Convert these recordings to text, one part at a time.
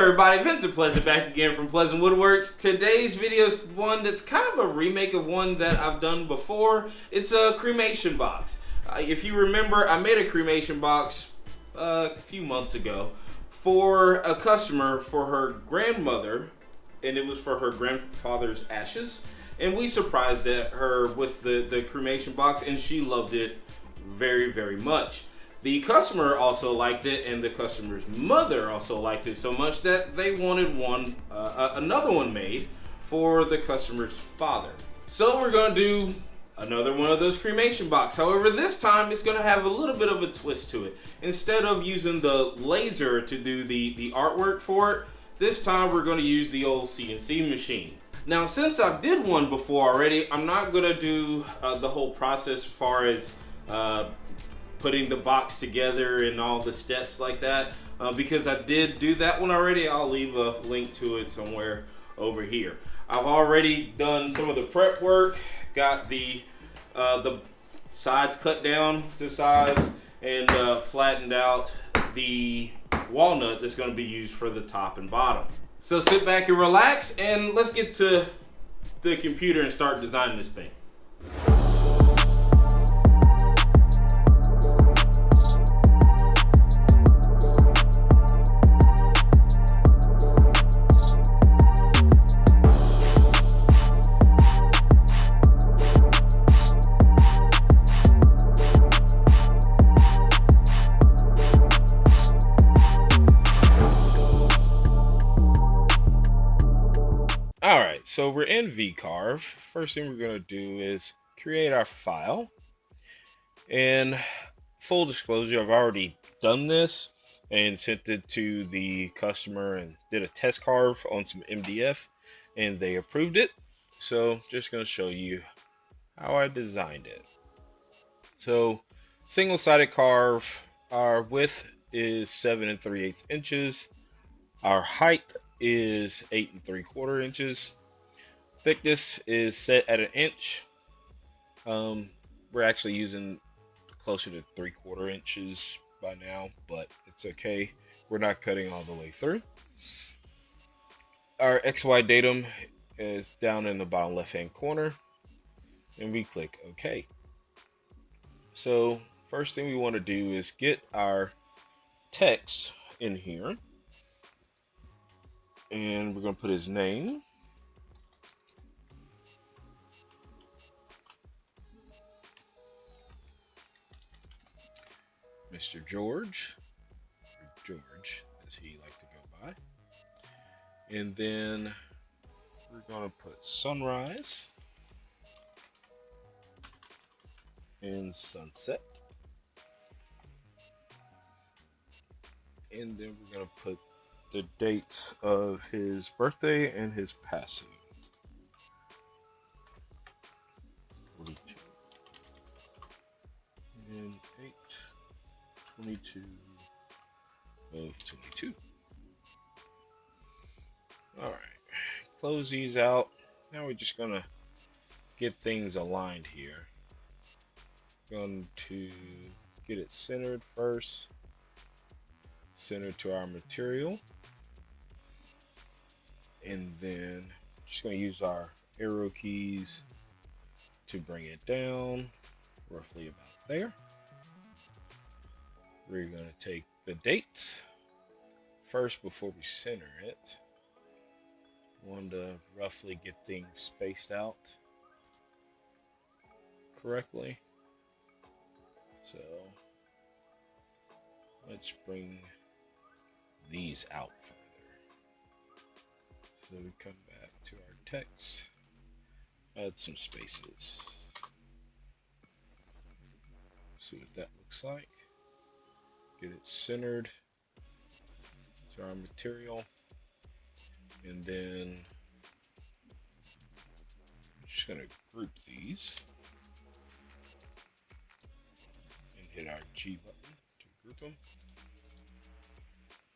everybody, Vincent Pleasant back again from Pleasant Woodworks. Today's video is one that's kind of a remake of one that I've done before. It's a cremation box. If you remember, I made a cremation box a few months ago for a customer for her grandmother, and it was for her grandfather's ashes. And we surprised her with the cremation box, and she loved it very, very much. The customer also liked it, and the customer's mother also liked it so much that they wanted another one made for the customer's father. So we're gonna do another one of those cremation boxes. However, this time it's gonna have a little bit of a twist to it. Instead of using the laser to do the artwork for it, this time we're gonna use the old CNC machine. Now, since I did one before already, I'm not gonna do the whole process as far as putting the box together and all the steps like that, because I did do that one already. I'll leave a link to it somewhere over here. I've already done some of the prep work, got the sides cut down to size, and flattened out the walnut that's going to be used for the top and bottom. So sit back and relax, and let's get to the computer and start designing this thing. Alright, so we're in VCarve. First thing we're going to do is create our file. And full disclosure, I've already done this and sent it to the customer and did a test carve on some MDF, and they approved it. So just going to show you how I designed it. So single-sided carve, our width is 7 3/8 inches. Our height is 8 3/4 inches. Thickness is set at 1 inch. We're actually using closer to 3/4 inches by now, but it's okay. We're not cutting all the way through. Our XY datum is down in the bottom left hand corner, and we click OK. So first thing we want to do is get our text in here. And we're going to put his name. Mr. George. Or George, as he liked to go by. And then we're going to put sunrise and sunset. And then we're going to put the dates of his birthday and his passing. 42 and 8/22 of 22. All right, close these out. Now we're just gonna get things aligned here. Going to get it centered first. Centered to our material. And then just going to use our arrow keys to bring it down roughly about there. We're going to take the dates first before we center it. Want to roughly get things spaced out correctly. So let's bring these out further. So we come back to our text, add some spaces. See what that looks like. Get it centered to our material, and then I'm just going to group these and hit our G button to group them,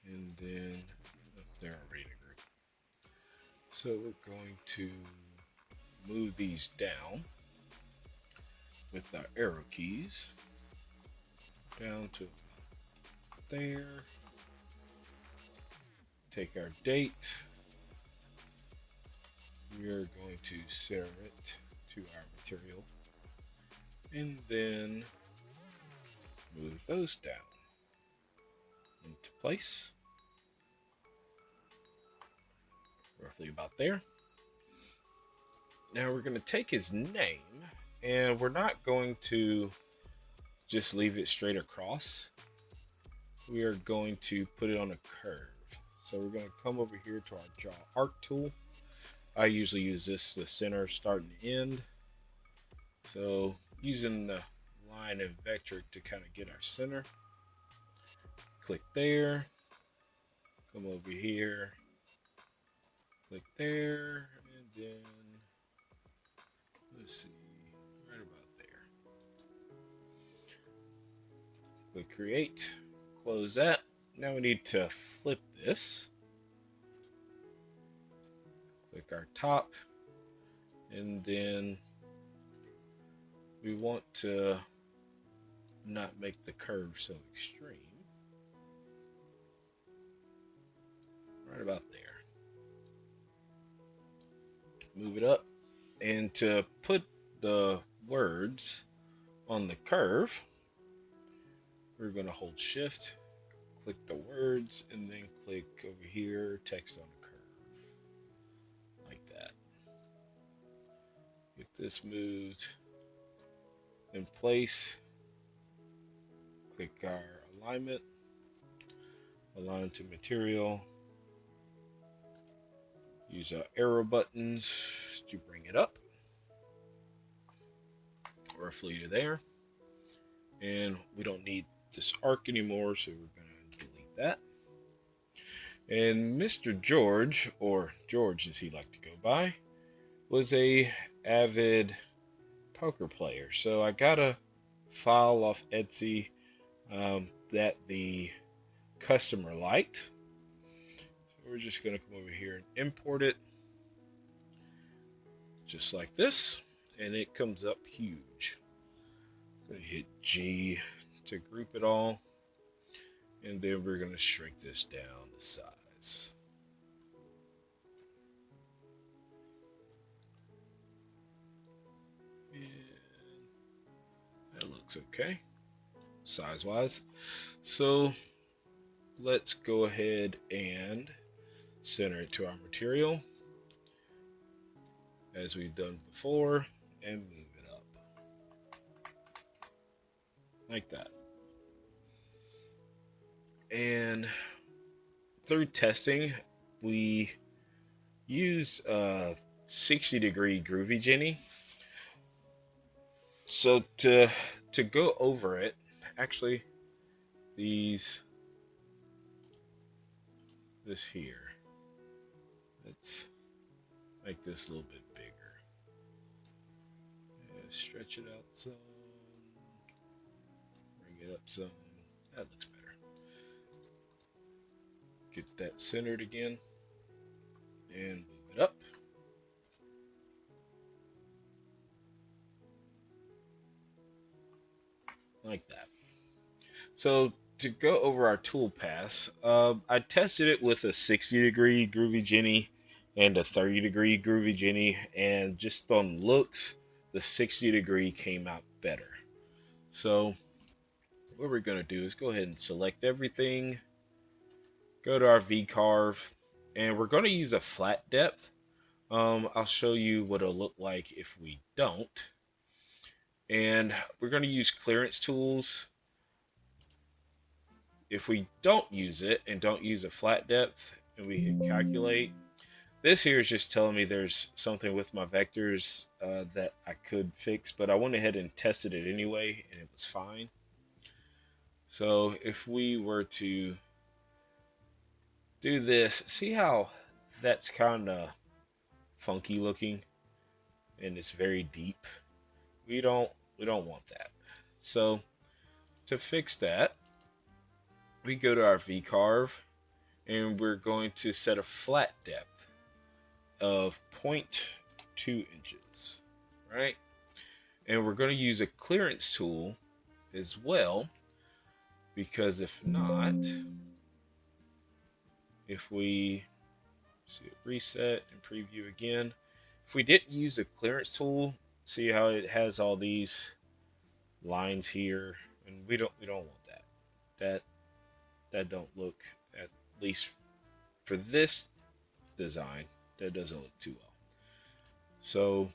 and then they're ready to group. So we're going to move these down with our arrow keys down to there take our date. We are going to center it to our material. And then move those down into place. Roughly about there. Now we're going to take his name, and we're not going to just leave it straight across. We are going to put it on a curve. So we're going to come over here to our draw arc tool. I usually use this, the center, start and end. So using the line and vector to kind of get our center. Click there. Come over here. Click there. And then, let's see, right about there. Click create. Close that. Now we need to flip this. Click our top. And then we want to not make the curve so extreme. Right about there. Move it up. And to put the words on the curve, we're going to hold shift, click the words, and then click over here, text on the curve. Like that. Get this moved in place. Click our alignment, align to material. Use our arrow buttons to bring it up. Roughly to there. And we don't need this arc anymore, so we're going to delete that. And Mr. George, or George as he liked to go by, was a avid poker player. So I got a file off Etsy that the customer liked. So we're just going to come over here and import it just like this, and it comes up huge. So hit G to group it all, and then we're going to shrink this down to size. And that looks okay size wise. So let's go ahead and center it to our material as we've done before and move it up like that. And through testing, we use 60-degree groovy Jenny. So to go over it, actually this here, let's make this a little bit bigger. And stretch it out some, bring it up some. That looks better. Get that centered again and move it up. Like that. So to go over our tool paths, I tested it with a 60-degree groovy Jenny and a 30-degree groovy Jenny, and just on looks, the 60-degree came out better. So what we're going to do is go ahead and select everything, go to our V-carve, and we're going to use a flat depth. I'll show you what it'll look like if we don't. And we're going to use clearance tools. If we don't use it and don't use a flat depth and we hit calculate, this here is just telling me there's something with my vectors that I could fix, but I went ahead and tested it anyway and it was fine. So if we were to do this, see how that's kind of funky looking and it's very deep. We don't want that. So to fix that, we go to our V-carve and we're going to set a flat depth of 0.2 inches, right? And we're going to use a clearance tool as well, because if not, If we see it reset and preview again, if we didn't use a clearance tool, see how it has all these lines here, and we don't want that. That don't look, at least for this design, that doesn't look too well. So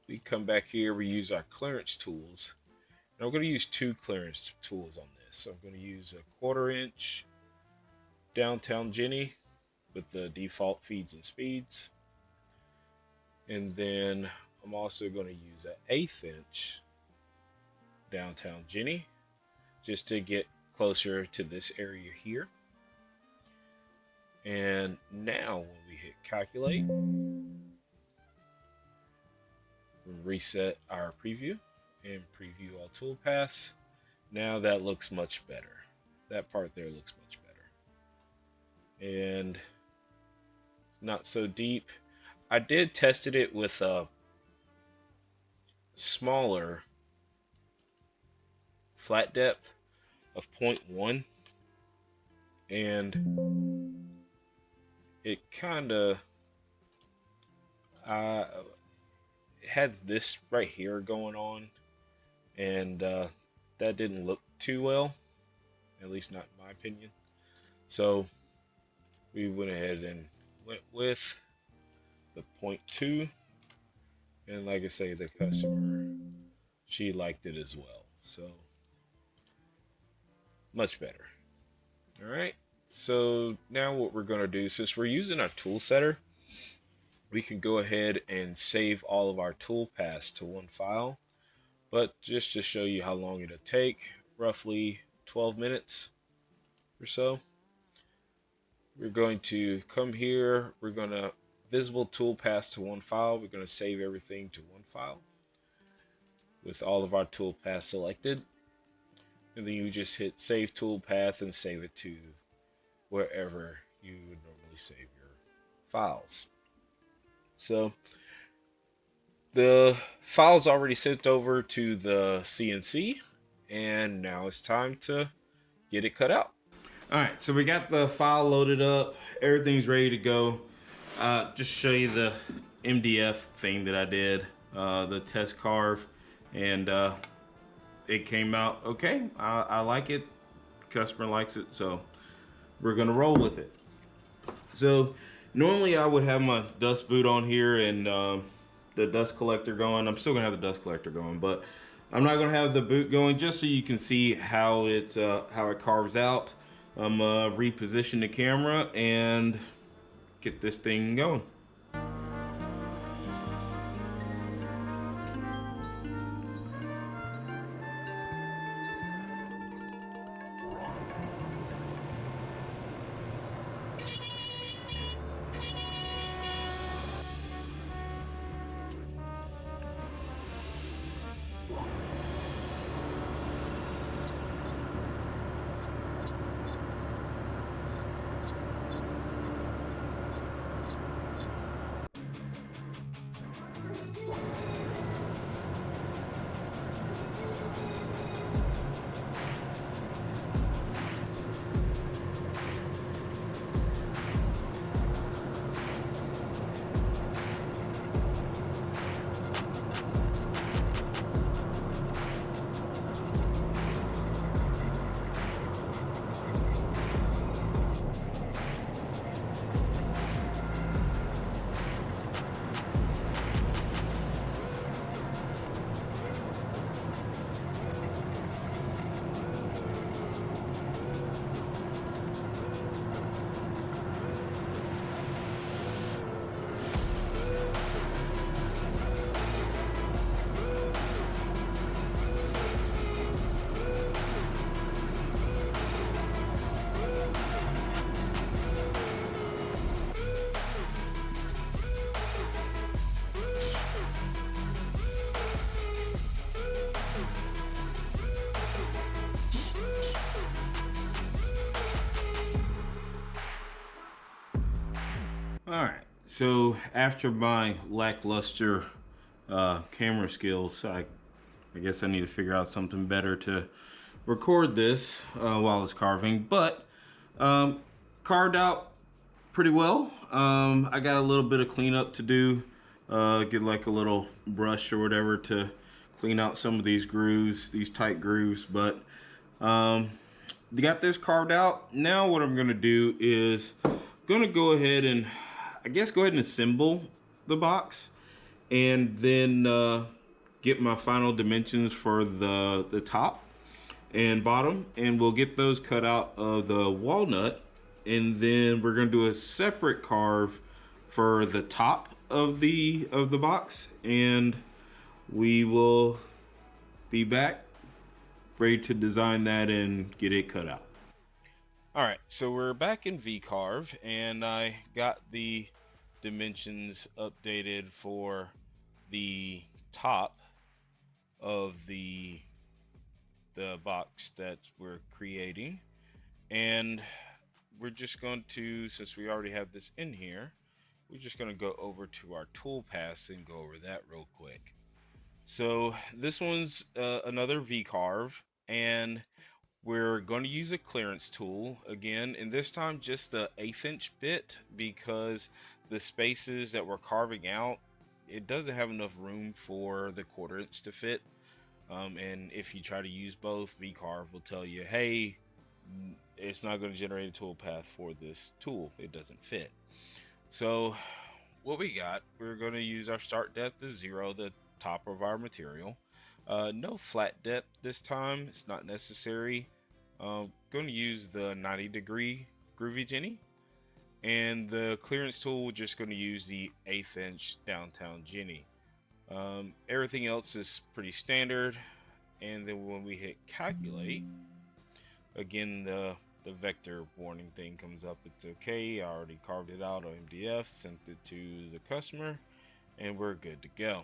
we come back here, we use our clearance tools. And I'm going to use 2 clearance tools on this. So I'm going to use a 1/4 inch downtown Jenny with the default feeds and speeds. And then I'm also going to use an 1/8 inch downtown Jenny just to get closer to this area here. And now when we hit calculate, reset our preview and preview all toolpaths. Now that looks much better. That part there looks much better. And it's not so deep. I did tested it with a smaller flat depth of 0.1, and it kind of had this right here going on, and that didn't look too well, at least not in my opinion. So we went ahead and went with the 0.2, and like I say, the customer, she liked it as well, so much better. All right, so now what we're going to do, since we're using our tool setter, we can go ahead and save all of our tool paths to one file. But just to show you how long it'll take, roughly 12 minutes or so, we're going to come here, we're going to visible tool paths to one file, we're going to save everything to one file with all of our tool paths selected, and then you just hit save tool path and save it to wherever you would normally save your files. So the file's already sent over to the CNC, and now it's time to get it cut out. All right, so we got the file loaded up. Everything's ready to go. Just show you the MDF thing that I did, the test carve, and it came out okay. I like it. Customer likes it, so we're gonna roll with it. So normally I would have my dust boot on here and the dust collector going. I'm still gonna have the dust collector going, but I'm not gonna have the boot going, just so you can see how it carves out. I'm reposition the camera and get this thing going. Alright, so after my lackluster camera skills, I guess I need to figure out something better to record this while it's carving. But carved out pretty well. I got a little bit of cleanup to do. Get like a little brush or whatever to clean out some of these grooves, these tight grooves. But got this carved out. Now what I'm gonna do is gonna go ahead and go ahead and assemble the box, and then get my final dimensions for the top and bottom, and we'll get those cut out of the walnut, and then we're gonna do a separate carve for the top of the box, and we will be back ready to design that and get it cut out. All right, so we're back in VCarve, and I got the dimensions updated for the top of the box that we're creating, and we're just going to, since we already have this in here, we're just going to go over to our toolpaths and go over that real quick. So this one's another VCarve, and we're going to use a clearance tool again, and this time just the 1/8 inch bit, because the spaces that we're carving out, it doesn't have enough room for the 1/4 inch to fit. And if you try to use both, VCarve will tell you, hey, it's not going to generate a tool path for this tool. It doesn't fit. So what we got, we're going to use our start depth as 0, the top of our material. No flat depth this time. It's not necessary. Going to use the 90-degree Groovy Jenny, and the clearance tool, we're just going to use the 1/8 inch downtown Jenny. Everything else is pretty standard, and then when we hit calculate, again the vector warning thing comes up. It's okay, I already carved it out on MDF, sent it to the customer, and we're good to go.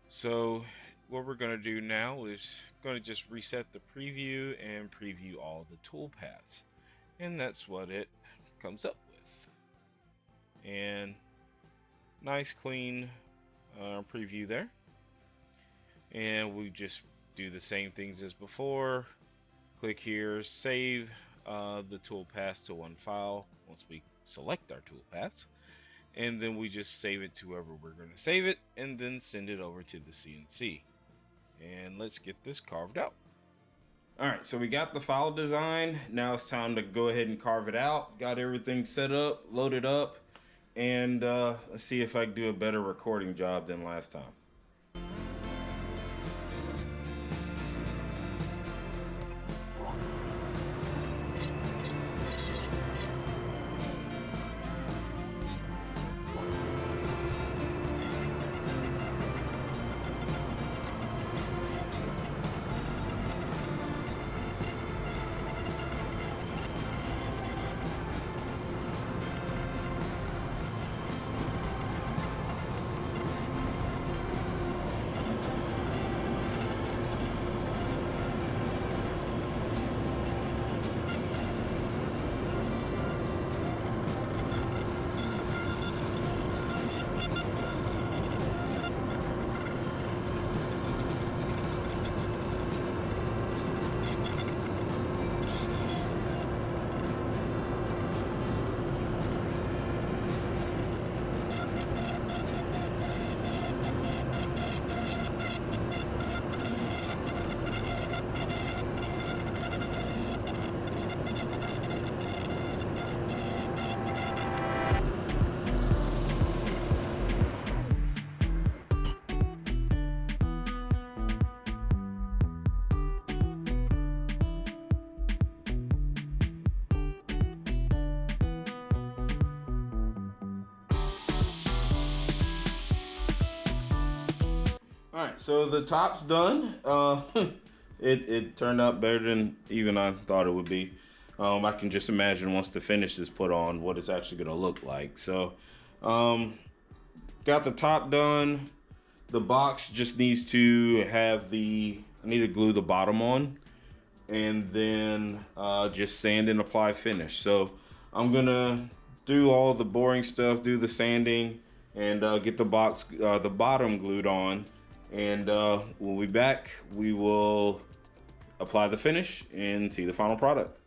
So what we're going to do now is going to just reset the preview and preview all the tool paths, and that's what it comes up with. And nice clean preview there, and we just do the same things as before. Click here, save the tool paths to one file once we select our tool paths, and then we just save it to wherever we're going to save it, and then send it over to the CNC. And let's get this carved out. All right, so we got the file design. Now it's time to go ahead and carve it out. Got everything set up, loaded up, and let's see if I can do a better recording job than last time. All right, so the top's done. It turned out better than even I thought it would be. I can just imagine once the finish is put on what it's actually gonna look like. So, got the top done. The box just needs to have I need to glue the bottom on, and then just sand and apply finish. So I'm gonna do all the boring stuff, do the sanding, and get the bottom glued on. And when we're back, we will apply the finish and see the final product.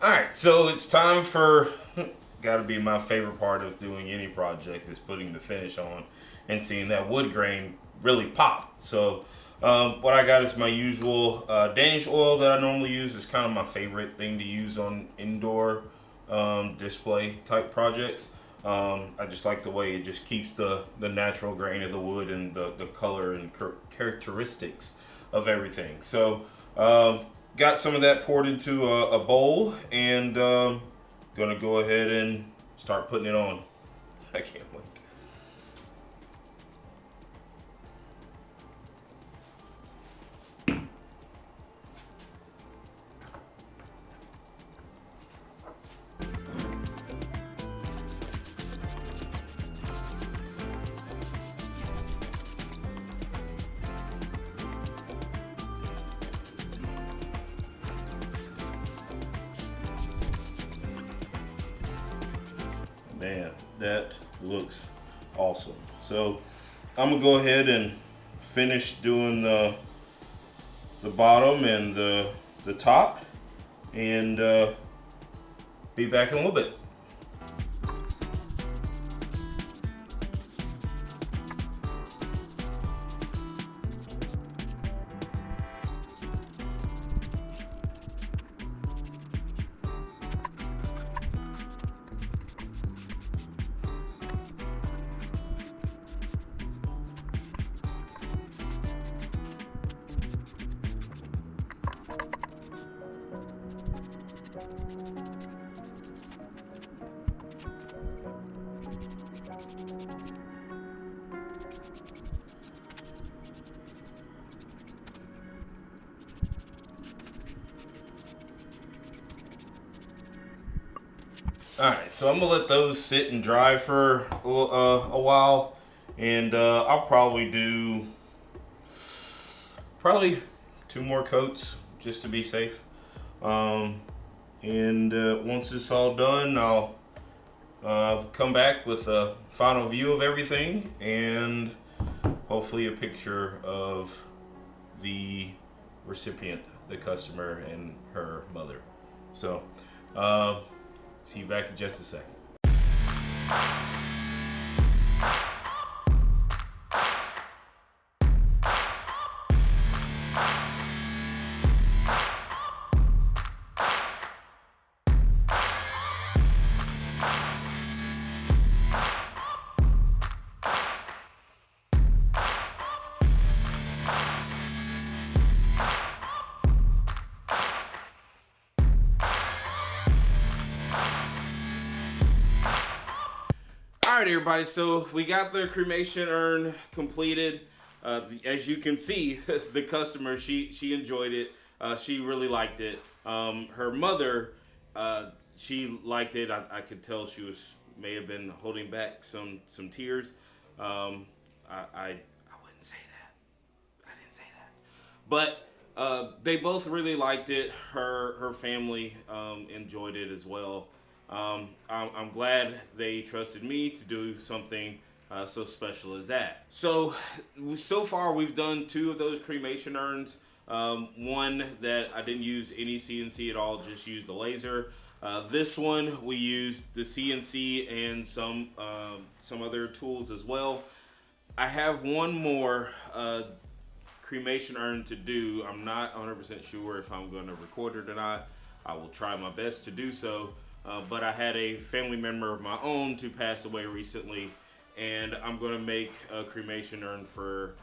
Alright, so it's time for, gotta be my favorite part of doing any project, is putting the finish on and seeing that wood grain really pop. So what I got is my usual Danish oil that I normally use. It's kind of my favorite thing to use on indoor display type projects. I just like the way it just keeps the natural grain of the wood and the color and characteristics of everything. So got some of that poured into a bowl, and gonna go ahead and start putting it on. I can't wait. Man, that looks awesome. So I'm gonna go ahead and finish doing the bottom and the top, and be back in a little bit. Alright, so I'm gonna let those sit and dry for a while, and I'll probably do two more coats just to be safe. And once it's all done, I'll come back with a final view of everything, and hopefully a picture of the recipient, the customer, and her mother. So see you back in just a second. Alright everybody, so we got the cremation urn completed. As you can see, the customer, she enjoyed it. She really liked it. Her mother, she liked it. I could tell she may have been holding back some tears. I wouldn't say that. I didn't say that. But they both really liked it. Her family enjoyed it as well. I'm glad they trusted me to do something so special as that. So far we've done 2 of those cremation urns. One that I didn't use any CNC at all, just used the laser. This one we used the CNC and some other tools as well. I have one more cremation urn to do. I'm not 100% sure if I'm going to record it or not. I will try my best to do so. But I had a family member of my own to pass away recently, and I'm going to make a cremation urn for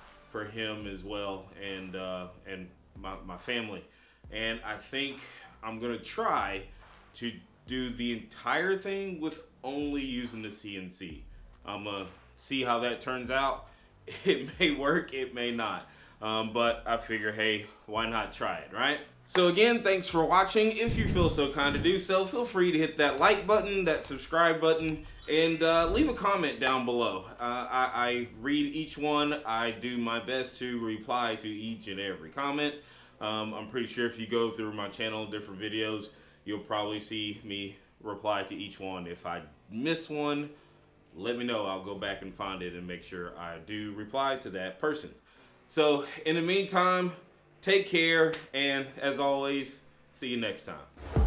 him as well, and my family. And I think I'm going to try to do the entire thing with only using the CNC. I'm going to see how that turns out. It may work, it may not. But I figure, hey, why not try it, right? So again, thanks for watching. If you feel so kind to do so, feel free to hit that like button, that subscribe button, and leave a comment down below. I read each one. I do my best to reply to each and every comment. I'm pretty sure if you go through my channel, different videos, you'll probably see me reply to each one. If I miss one, let me know. I'll go back and find it and make sure I do reply to that person. So in the meantime, take care, and as always, see you next time.